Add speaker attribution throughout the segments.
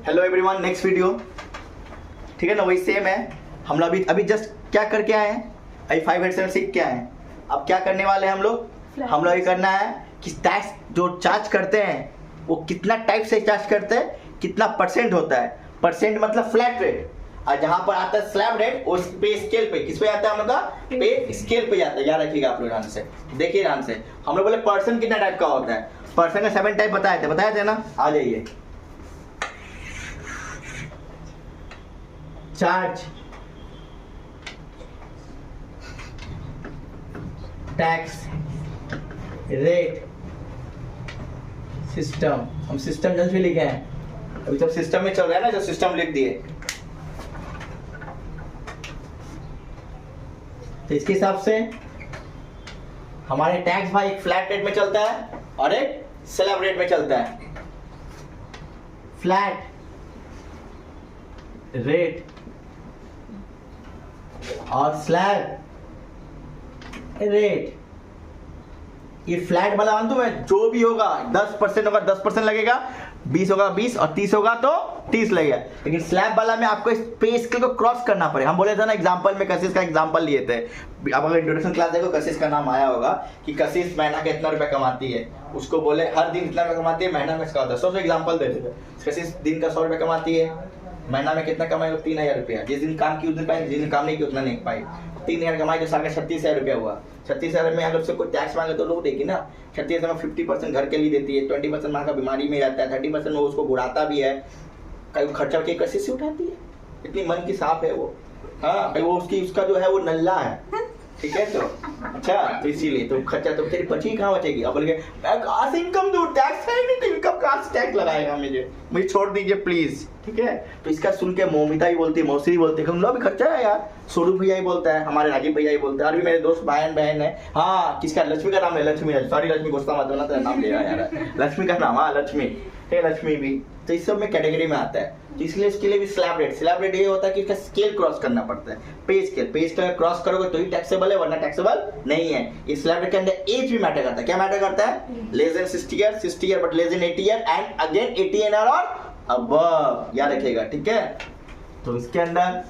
Speaker 1: Hello everyone, next video. ठीक है ना, वही सेम है। हम लोग अभी जस्ट क्या करके आए हैं, अभी 587 सीख के आए हैं। अब क्या करने वाले हैं हम लोग ये करना है कि टैक्स जो चार्ज करते हैं वो कितना टाइप से चार्ज करते हैं, कितना परसेंट होता है। परसेंट मतलब फ्लैट रेट, और जहां पर आता है स्लैब रेट उस पे स्केल पे किस पे आता है, हम लोग का पे स्केल पे आता है। याद रखिएगा आप लोग ध्यान से, देखिए ध्यान से। हम लोग बोले पर्सन कितना टाइप का होता है, पर्सन का 7 टाइप बताए थे ना। आ जाइए, चार्ज, टैक्स, रेट, सिस्टम। हम सिस्टम जल्द भी लिखे हैं, अभी जब सिस्टम में चल रहा है ना, जब सिस्टम लिख दिए तो इसके हिसाब से हमारे टैक्स भाई एक फ्लैट रेट में चलता है और एक स्लैब रेट में चलता है। फ्लैट रेट और स्लैब रेट। ये फ्लैट वाला मान दो मैं, जो भी होगा 10% होगा 10% लगेगा, 20 होगा 20 और 30 होगा तो 30 लगेगा। लेकिन स्लैब वाला में आपको इस पे स्केल को क्रॉस करना पड़ेगा। हम बोले थे ना एग्जांपल में, कशिश का एग्जांपल लिए थे। अब अगर इंट्रोडक्शन क्लास देखो, कशिश का नाम आया होगा कि कशिश महीना का इतना रुपया कमाती है। उसको बोले हर दिन इतना रुपया कमाती है, महीना में इसका होता है 100 एग्जाम्पल देते थे। कशिश दिन का 100 रुपया कमाती है, महीना में कितना कमाई, 3000 रुपया। जिस दिन काम की उस दिन पाई, जिस दिन काम नहीं की उतना नहीं पाई। 3000 कमाई तो साल का 36,000 रुपया हुआ। 36,000 में अगर उससे कोई टैक्स मांगे तो लोग देगी ना। 36,000 में 50% घर के लिए देती है, 20% माँ का बीमारी में रहता है, 30% वो उसको बुढ़ाता भी है। कई खर्चा के कशिश से उठाती है, इतनी मन की साफ है वो। हाँ, वो उसका जो है वो नल्ला है, ठीक है। तो अच्छा, तो इसीलिए तो खर्चा तो तेरी बची कहाँ बचेगी। अब बोलेंगे कहाँ से इनकम दूँ, टैक्स है नहीं तो इनकम कहाँ से टैक्स लगाएगा, मुझे छोड़ दीजिए प्लीज, ठीक है। तो इसका सुन के मोमिता ही बोलती है, मौसी ही बोलती है, हम लोग भी खर्चा है यार। स्वरूप भैया ही बोलता है, हमारे राजीव भैया ही बोलते हैं, और भी मेरे दोस्त बहन है। हाँ, किसका, लक्ष्मी का नाम है, लक्ष्मी, सॉरी लक्ष्मी, गुस्सा मत होना, तेरा नाम ले रहा यार, लक्ष्मी का नाम, हाँ लक्ष्मी है, लक्ष्मी भी। तो इस सब में कैटेगरी में आता है, तो इसलिए इसके लिए भी स्लैब रेट ये होता है कि इसका स्केल क्रॉस करना पड़ता है। पे स्केल क्रॉस करोगे तो ही टैक्सेबल है, वरना टैक्सेबल नहीं है। इस स्लैब रेट के अंदर एज भी मैटर करता है। क्या मैटर करता है? Less than 60 year but less than 80 year and again 80 year और अबव, याद रखिएगा, ठीक है। तो इसके अंदर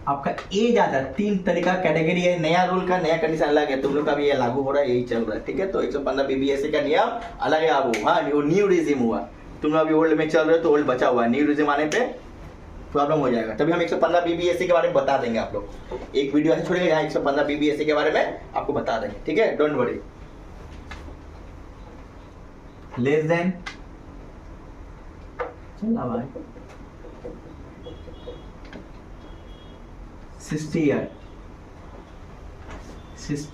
Speaker 1: आपका एज आता है, 3 तरीका कैटेगरी है। नया रूल का नया कंडीशन अलग है, तुम लोग का भी ये लागू हो रहा है, यही चल रहा है, ठीक है। तो 115 बीबीएसई का नियम अलग है अब। हाँ, वो न्यू रिजिम हुआ, तुम लोग अभी ओल्ड में चल रहे हो तो ओल्ड बचा हुआ है, न्यू रिजिम आने पे प्रॉब्लम हो जाएगा। तभी हम 115 बीबीएसई के बारे में बता देंगे आप लोग। एक वीडियो ऐसे छोड़ेंगे जहाँ 115 बीबीएसई के बारे में आपको बता देंगे, ठीक है, डोंट वरी। लेस देन, चला भाई, 60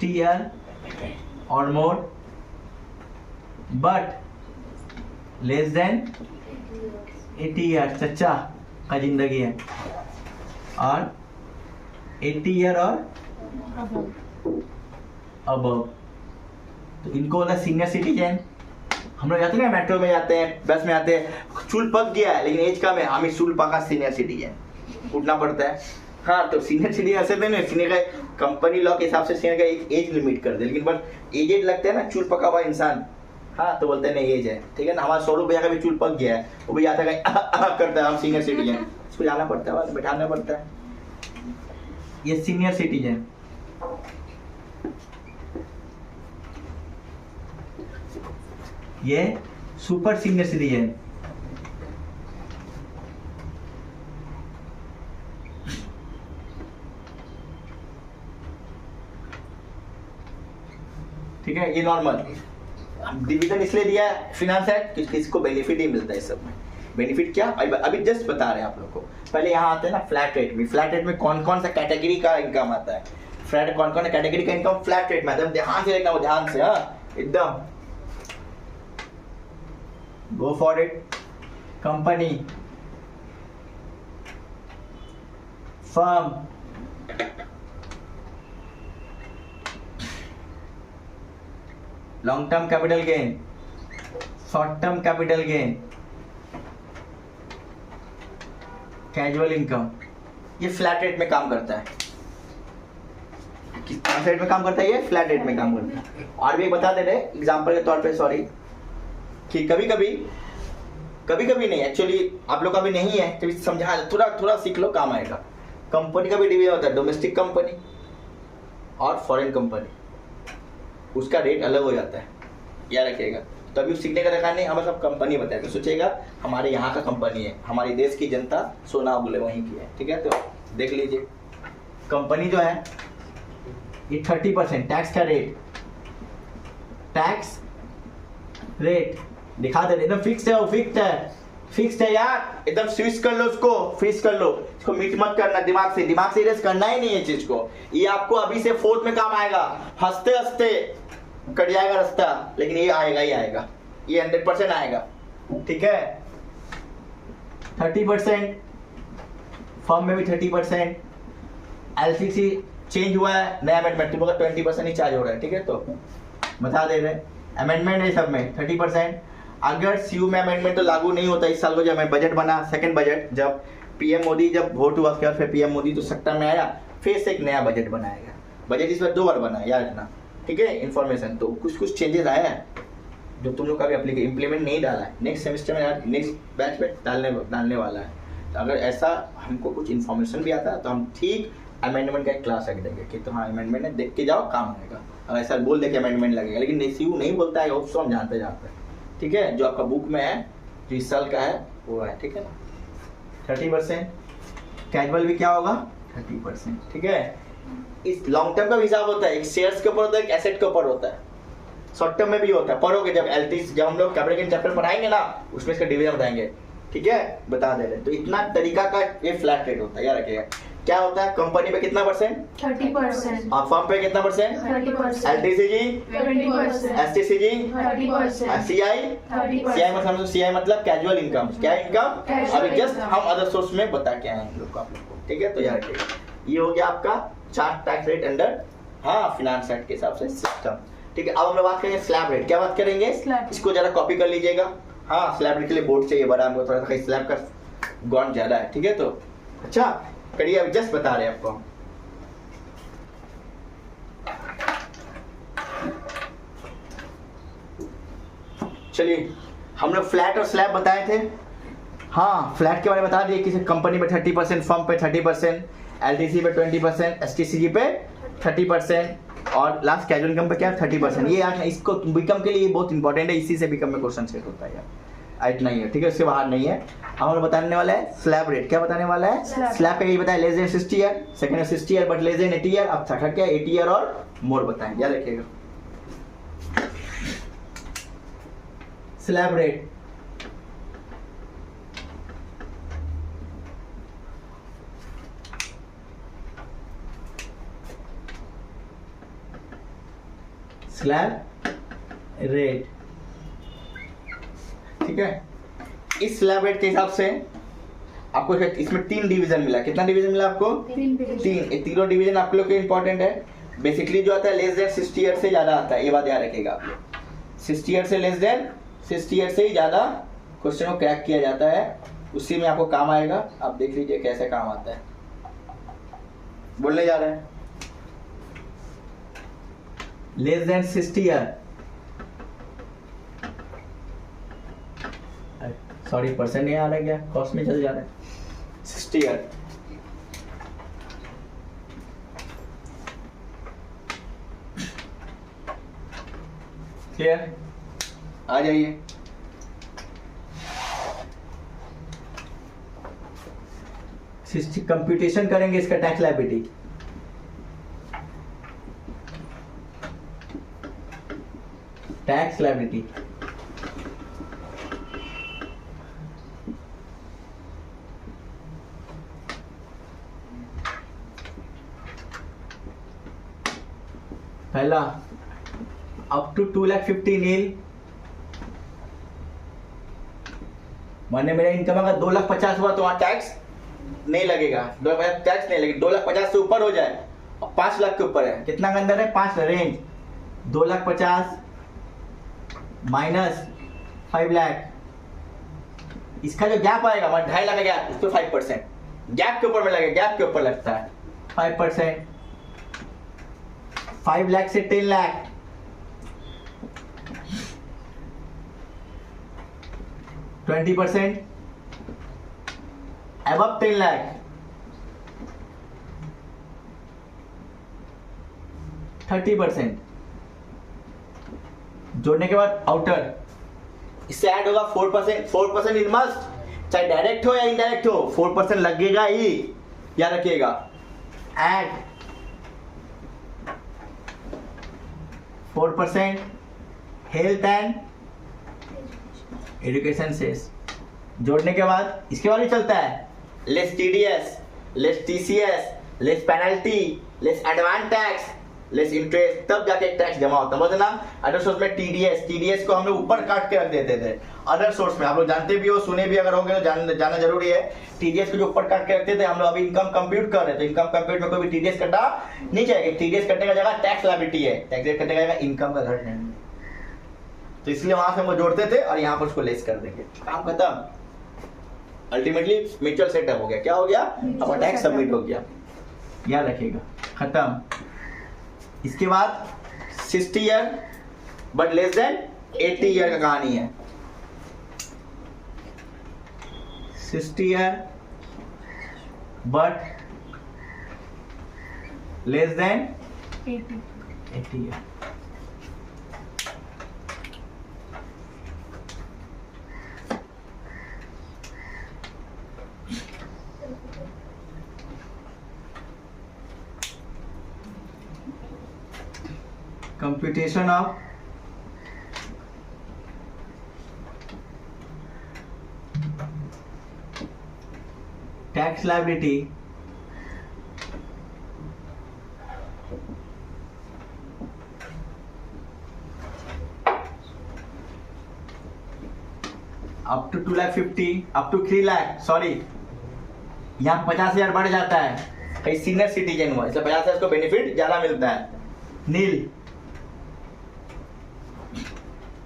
Speaker 1: ईयर और more but less than 80 year, चचा का जिंदगी है, और 80 ईयर और अबव, तो इनको होता है सीनियर सिटीजन। हम लोग जाते हैं ना, मेट्रो में जाते हैं, बस में आते हैं, चूल पक गया है लेकिन एज कम है, हमें चूल पका सीनियर सिटीजन, उठना पड़ता है। हाँ, तो सीनियर सिटीजन ऐसे नहीं, सीनियर का कंपनी लॉ के हिसाब से सीनियर का एक एज लिमिट कर दे, लेकिन बस एजेड लगता है ना चूल पका हुआ इंसान। हाँ, तो बोलते हैं नहीं एज है, ठीक है ना। हमारा स्वरूप भैया का भी चूल पक गया है, वो भी आता है करता है, हम सीनियर सिटीजन, उसको जाना पड़ता है, बैठाना पड़ता है। ये सीनियर सिटीजन, ये सुपर सीनियर सिटीजन, ठीक है। ये नॉर्मल डिवीजन इसलिए दिया है फिनांस एक्ट कि किसको बेनिफिट ही मिलता है इस सब में। बेनिफिट क्या, अभी जस्ट बता रहे हैं आप लोग को। पहले यहाँ आते हैं ना फ्लैट रेट में। फ्लैट रेट में कौन कौन सा कैटेगरी का इनकम आता है, फ्लैट कौन कौन कैटेगरी का इनकम फ्लैट रेट में आता है, ध्यान से देखना, वो ध्यान से, हाँ एकदम, go for it. Company, firm, long term capital gain, short term capital gain, casual income, ये फ्लैट रेट में काम करता है। किस रेट में काम करता है? ये फ्लैट रेट में काम करता है। और भी एक बता दे रहे एग्जांपल के तौर पे, सॉरी, कि कभी कभी कभी कभी नहीं, एक्चुअली आप लोग का भी नहीं है, कभी समझा थोड़ा थोड़ा सीख लो, काम आएगा। कंपनी का भी डिवीजन होता है, डोमेस्टिक कंपनी और फॉरेन कंपनी, उसका रेट अलग हो जाता है, याद रखिएगा। तभी सीखने का दरकार नहीं, हमें सब कंपनी बताएगा, सोचेगा हमारे यहाँ का कंपनी है, हमारी देश की जनता सोना बोले वहीं की है, ठीक है। तो देख लीजिए कंपनी जो है ये 30% टैक्स का रेट, टैक्स रेट दिखा दे रहे, एकदम फिक्स है, वो फिक्स है यार, एकदम स्विच कर लो उसको, फिक्स कर लो इसको, मीट मत करना, दिमाग से इरेज करना ही नहीं है चीज को। ये आपको अभी से फोर्थ में काम आएगा, हंसते हंसते कट जाएगा रास्ता, लेकिन ये आएगा ही आएगा, ये 100% आएगा, ठीक है। 30% फर्म में भी 30%, एलसीसी चेंज हुआ है, नया अमेंडमेंट तुम लोग 20% ही चार्ज हो रहा है, ठीक है। तो बता दे रहे अमेंडमेंट है सब में 30%। अगर सीयू में अमेंडमेंट तो लागू नहीं होता इस साल को, जब बजट बना, सेकंड बजट, जब पीएम मोदी जब वोट हुआ उसके बाद फिर पीएम मोदी तो सत्ता में आया, फिर से एक नया बजट बनाएगा। बजट इस बार 2 बार बना, याद रखना, ठीक है। इन्फॉर्मेशन तो कुछ चेंजेस आया है जो तुम लोग का भी इम्प्लीमेंट नहीं डाला है, नेक्स्ट सेमेस्टर में नेक्स्ट बैच में डालने वाला है। तो अगर ऐसा हमको कुछ इन्फॉर्मेशन भी आता है तो हम ठीक अमेंडमेंट का एक क्लास रख देंगे कि तो हाँ अमेंडमेंट है, देख के जाओ, काम होगा। अगर ऐसा बोल दे कि अमेंडमेंट लगेगा, लेकिन सीयू नहीं बोलता है, उसको हम जानते हैं, ठीक है। जो आपका बुक में है, जो इस साल का है वो है, ठीक है ना। 30% कैजुअल भी क्या होगा 30%, ठीक है। इस लॉन्ग टर्म का हिसाब होता है, एक शेयर्स के ऊपर होता है, एक एसेट के ऊपर होता है, शॉर्ट टर्म में भी होता है। पढ़ोगे जब एलटीसी, जब हम लोग कैपिटल गेन चैप्टर पढ़ाएंगे ना, उसमें इसका डिवीजन बताएंगे, ठीक है, बता दे रहे। तो इतना तरीका का ये फ्लैट रेट होता है, याद रखिएगा। क्या होता है कंपनी पे कितना परसेंट
Speaker 2: 30%,
Speaker 1: और फर्म पे कितना percent
Speaker 2: 30%,
Speaker 1: LTCG
Speaker 2: 20%,
Speaker 1: STCG
Speaker 2: 30%,
Speaker 1: CI
Speaker 2: 30%,
Speaker 1: CI मतलब कैजुअल इनकम, क्या इनकम,
Speaker 2: Casual
Speaker 1: अभी जस्ट
Speaker 2: income।
Speaker 1: हम अदर सोर्स में बता के आए हैं हम लोग को, आप लोग को, ठीक है। तो याद रखिएगा ये हो गया आपका 4 tax rate under finance act के हिसाब से सिस्टम, ठीक है। अब हम लोग बात करेंगे स्लैब रेट। क्या बात करेंगे,
Speaker 2: स्लैब।
Speaker 1: इसको जरा कॉपी कर लीजिएगा। हाँ, स्लैब रेट के लिए बोर्ड चाहिए बड़ा, हमको थोड़ा सा स्लैब का गॉन ज्यादा है, ठीक है। तो अच्छा करिए, अभी जस्ट बता रहे हैं आपको। चलिए हम लोग फ्लैट और स्लैब बताए थे। हाँ, फ्लैट के बारे में बता दिए, किसी कंपनी पे 30%, फर्म पे 30%, एलटीसी पे 20%, एसटीसीजी पे 30% और लास्ट कैजुअल इनकम पे क्या 30%। ये यार इसको बीकॉम के लिए बहुत इंपॉर्टेंट है, इसी से बीकॉम में क्वेश्चन सेट होता है यार, इतना ही है, ठीक है, उससे बाहर नहीं है। हम लोग बताने वाला है स्लैब रेट। क्या बताने वाला है, स्लैब का ये बताया लेस देन 60 ईयर, सेकंड है 60 year but less than 80 year, अब थर्ड क्या 80 ईयर और मोर बताएं, याद रखिएगा। स्लैब रेट स्लैब रेट, ठीक है। इस स्लैब रेट के हिसाब से आपको इसमें 3 डिवीजन मिला। कितना डिवीजन मिला आपको 3। ये तीनों डिवीजन आप लोग के इंपॉर्टेंट है। बेसिकली जो आता है लेस देन 60 ईयर से ज्यादा आता है, ये बात याद रखिएगा आप लोग। 60 ईयर से लेस देन 60 ईयर से ही ज्यादा क्वेश्चन को क्रैक किया जाता है, उसी में आपको काम आएगा। आप देख लीजिए कैसे काम आता है, बोलने जा रहे हैं। Less than 60 year, sorry percent नहीं आ रहा है क्या, कॉस्ट में चल जा रहा है। 60 ईयर क्लियर, आ जाइए। कंप्यूटेशन करेंगे इसका टैक्स लायबिलिटी। टैक्स लायबिलिटी पहला अप टू 2,50,000 नील, माने मेरा इनकम अगर 2,50,000 हुआ तो वहां टैक्स नहीं लगेगा, 2,50,000 टैक्स नहीं लगेगा। 2,50,000 से ऊपर हो जाए और 5 लाख के ऊपर है, कितना के अंदर है 5 रेंज, 2,50,000 माइनस 5 लाख, इसका जो गैप आएगा हमारा 2.5 लाख का गैप, उस पर 5% गैप के ऊपर में लगेगा, गैप के ऊपर लगता है 5%। 5 लाख से 10 लाख 20%, above 10 lakh 30%, जोड़ने के बाद आउटर इससे ऐड होगा 4%, 4% इन मस्ट, चाहे डायरेक्ट हो या इनडायरेक्ट हो 4% लगेगा ही, याद रखिएगा। Add 4% health and education cess, जोड़ने के बाद इसके बाद ही चलता है less TDS, less TCS, less penalty, less advance tax, less interest, तब जाके टैक्स जमा होता है। समझना, अदर सोर्स में टीडीएस को हम लोग ऊपर काट के रख देते थे। अदर सोर्स में आप लोग जानते भी हो, सुने भी अगर होंगे तो जाना जरूरी है। टीडीएस को जो ऊपर काट के रखते थे हम लोग, अभी इनकम कंप्यूट कर रहे थे, इनकम कंप्यूट में कोई भी टीडीएस कटा नहीं जाएगा। टीडीएस कटने का जगह टैक्स लायबिलिटी है, टैक्स कटने का जगह इनकम का घट नहीं, तो इसलिए वहां से हम जोड़ते थे और यहाँ पर उसको लेस कर देंगे, काम खत्म। अल्टीमेटली म्यूचुअल सेटअप हो गया, क्या हो गया, अब टैक्स सबमिट हो गया, याद रखिएगा, खत्म। इसके बाद 60 year but less than 80 year का कहानी है। 60 year but less than 80 year. Computation of tax liability up to 2,50,000 up to 3 lakh, sorry यहाँ 50,000 बढ़ जाता है, कहीं सीनियर सिटीजन हुआ इसलिए 50,000 को बेनिफिट ज्यादा मिलता है। नील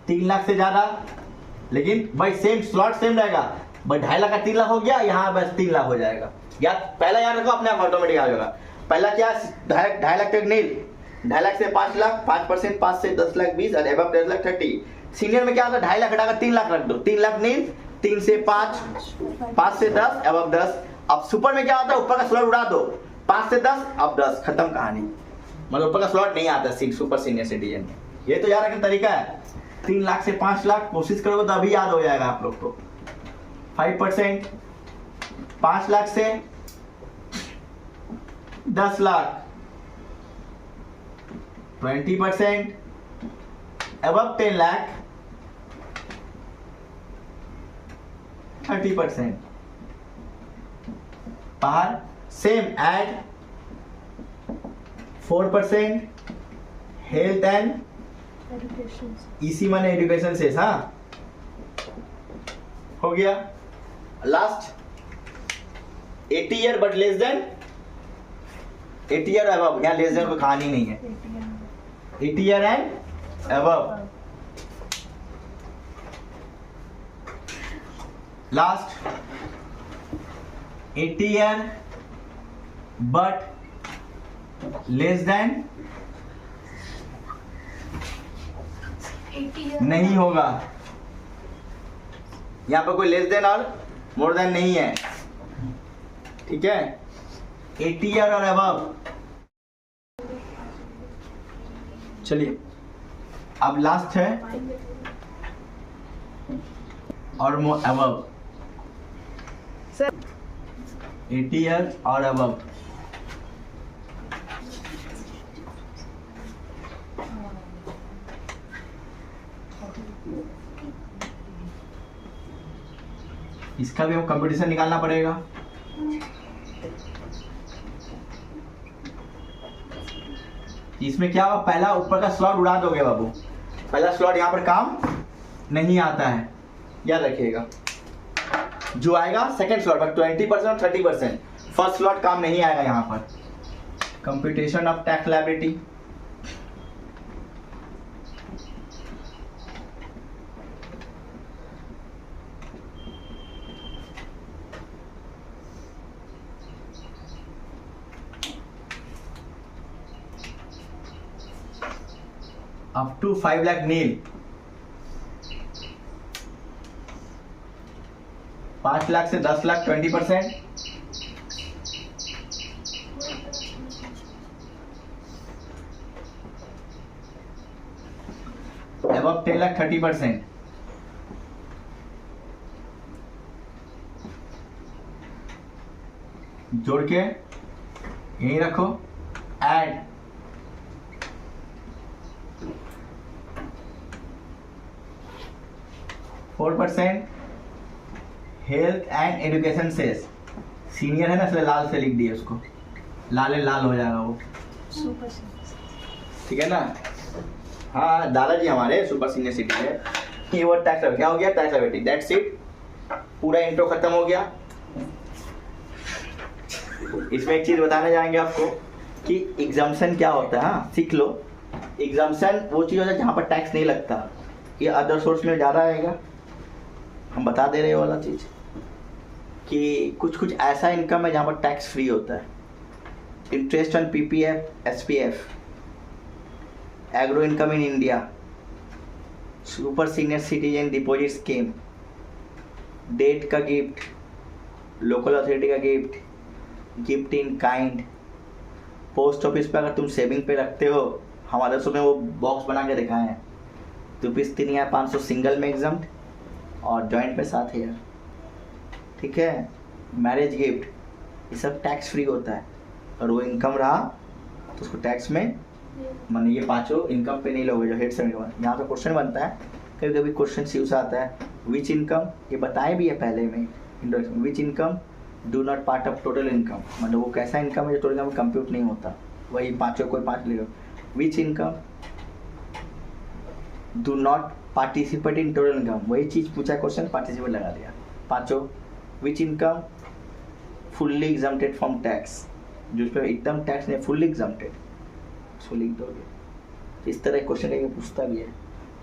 Speaker 1: 3 लाख से ज्यादा, लेकिन भाई सेम स्लॉट सेम रहेगा, भाई 2.5 लाख का 3 लाख हो गया, यहाँ बस 3 लाख हो जाएगा। या पहला याद रखो, अपने आप ऑटोमेटिक आ जाएगा। पहला क्या, 2.5 लाख तक नील, 2.5 लाख से 5 लाख, 5%, 5 से 10 लाख 20 और एबव 10 लाख 30। सीनियर में क्या होता है, 2.5 लाख हटाकर 3 लाख रख दो, 3 लाख नील, 3 से 5, 5 से 10 एबव 10। अब सुपर में क्या होता है, ऊपर का स्लॉट उड़ा दो, 5 से 10 अब 10, खत्म कहानी। मतलब ऊपर का स्लॉट नहीं आता सुपर सीनियर सिटीजन में। ये तो याद रखने तरीका है। 3 लाख से 5 लाख कोशिश करोगे तो अभी याद हो जाएगा आप लोग को। 5%, 5 लाख से 10 लाख, 20% above 10 लाख, 30%। बाहर सेम ऐड 4% हेल्थ एंड इसी माने एजुकेशन से, हाँ हो गया। Last 80 year but less than 80 year above, यहाँ लेस देन कोई कहानी नहीं है। 80 year and above. Last 80 year but less than नहीं होगा, यहां पर कोई लेस देन और मोर देन नहीं है, ठीक है। 80 ईयर और अबव। चलिए अब लास्ट है और अबव, 80 ईयर और अबव। इसका भी हम कंपटीशन निकालना पड़ेगा। इसमें क्या होगा, पहला ऊपर का स्लॉट उड़ा दोगे बाबू, पहला स्लॉट यहाँ पर काम नहीं आता है, याद रखिएगा। जो आएगा सेकंड स्लॉट पर 20% और 30%, फर्स्ट स्लॉट काम नहीं आएगा यहाँ पर। Computation of tax liability, up to 5 lakh nil, 5 lakh से 10 लाख 20%, above 10 लाख 30%, जोड़ के यहीं रखो। Add 4% health and education cess, senior है ना इसलिए लाल से लिख दिए उसको, लाल हो जाएगा वो, ठीक है ना। हाँ दादाजी हमारे सुपर सीनियर सिटी है। ये वो टैक्स क्या हो गया, टैक्स लायबिलिटी, दैट्स इट, पूरा इंट्रो खत्म हो गया। इसमें एक चीज बताने जाएंगे आपको कि एग्जाम्पशन क्या होता है। हाँ सीख लो, एग्जाम्पशन वो चीज होता है जहाँ पर टैक्स नहीं लगता, ये अदर सोर्स में ज़्यादा आएगा। हम बता दे रहे हैं वाला चीज कि कुछ ऐसा इनकम है जहाँ पर टैक्स फ्री होता है। Interest on PPF, SPF, agro income in India, super senior citizen deposit scheme, debt का गिफ्ट, लोकल अथॉरिटी का gift, gift in kind, post office पे अगर तुम सेविंग पे रखते हो, हमारे उसमें वो बॉक्स बना के दिखाए हैं, ₹3,500 सिंगल में एग्जम्प्ट और जॉइंट पे 7,000, ठीक है। मैरिज गिफ्ट, ये सब टैक्स फ्री होता है, और वो इनकम रहा तो उसको टैक्स में, माने ये पांचों इनकम पे नहीं लोगे जो हेड से इनकम। यहाँ पे क्वेश्चन बनता है, कभी कभी क्वेश्चन यूज आता है, विच इनकम, ये बताए भी है पहले में introduction, which income do not part of total income, मतलब वो कैसा इनकम है जो टोटल इनकम कंप्यूट नहीं होता, वही पांचों कोई पांच ले लो। Which income do not participate in total income, वही चीज़ पूछा क्वेश्चन, पार्टिसिपेट लगा दिया पांचों। Which income fully exempted from tax, जो उस पर एकदम टैक्स नहीं, फुल्ली एग्जम्प्टेड, उसको लिख दोगे। इस तरह क्वेश्चन लेके पूछता भी है।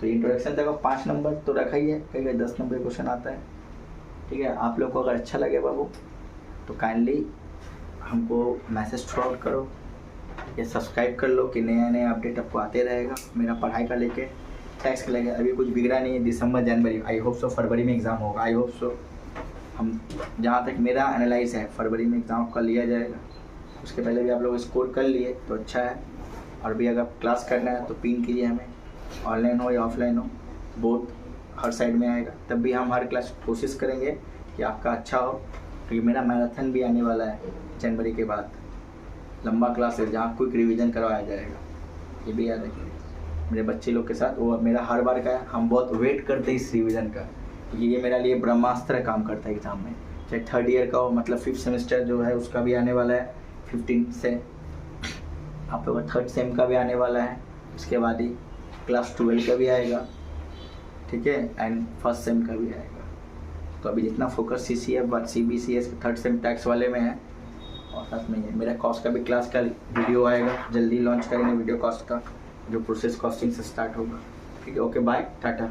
Speaker 1: तो इंट्रोडक्शन तक 5 नंबर तो रखा ही है, कई 10 नंबर क्वेश्चन आता है, ठीक है। आप लोग को अगर अच्छा लगे बाबू तो काइंडली हमको मैसेज थ्रू आउट करो या सब्सक्राइब कर लो कि नया अपडेट आपको आते रहेगा मेरा पढ़ाई का लेके, टैक्स का लेके। अभी कुछ बिगड़ा नहीं है, दिसंबर जनवरी, आई होप सो फरवरी में एग्ज़ाम होगा, आई होप सो। हम जहाँ तक मेरा एनालाइज है फरवरी में एग्ज़ाम का लिया जाएगा, उसके पहले भी आप लोग स्कोर कर लिए तो अच्छा है। और भी अगर क्लास करना है तो पिन कीजिए हमें, ऑनलाइन हो या ऑफलाइन हो, बोथ हर साइड में आएगा, तब भी हम हर क्लास कोशिश करेंगे कि आपका अच्छा हो। क्योंकि मेरा मैराथन भी आने वाला है जनवरी के बाद, लंबा क्लास है जहाँ क्विक रिवीजन करवाया जाएगा, ये भी याद रखिए मेरे बच्चे लोग के साथ। वो मेरा हर बार का है, हम बहुत वेट करते हैं इस रिवीजन का, क्योंकि ये मेरा लिए ब्रह्मास्त्र काम करता है एग्ज़ाम में, चाहे 3rd ईयर का हो, मतलब 5th सेमेस्टर जो है उसका भी आने वाला है 15 से, आप लोगों का 3rd सेम का भी आने वाला है, उसके बाद ही क्लास 12 का भी आएगा, ठीक है, एंड 1st सेम का भी आएगा। तो अभी जितना focus CCF CBCS 3rd same tax वाले में है, और साथ में मेरा कॉस्ट का भी क्लास का वीडियो आएगा, जल्दी लॉन्च करेंगे वीडियो कॉस्ट का, जो प्रोसेस कॉस्टिंग से स्टार्ट होगा, ठीक है। Okay bye, Tata.